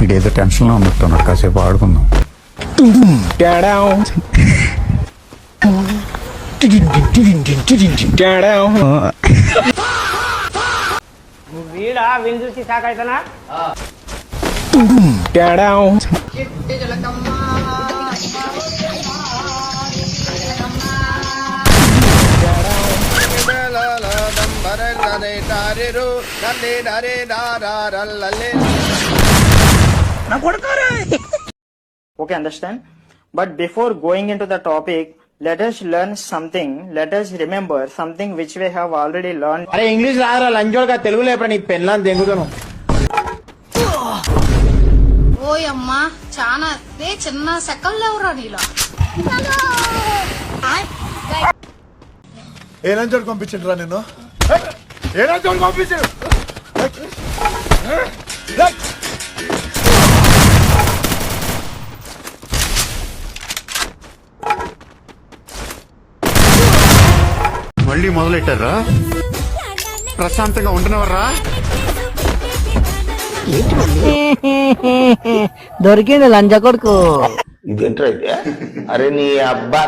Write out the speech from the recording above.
ఇదేదో టెన్షన్లో ఉన్నట్టున్నాడు, కాసేపు ఆడుకుందాం. వీడా వీళ్ళు చూసి సాకైతనా Okay, understand? But before going into the topic, let us learn something. Let us remember something which we have already learned. అరే ఇంగ్లీష్ రారా లంచోడుగా తెలుగులో ఎప్పుడు నీ పెళ్ళని దెంగుతాను. ఓయమ్మా చాలా చిన్న సెకల్ లేవురా నీలో. ఏ లంచోడు పంపించండి రా నిన్ను, ఏ లంచోడు పంపించాడు. మళ్ళీ మొదలెట్టారా? ప్రశాంతంగా ఉండనవర్రా? దొరికింది లంజ కొడుకు. ఇదేంట్రా ఇది? అరే నీ అబ్బా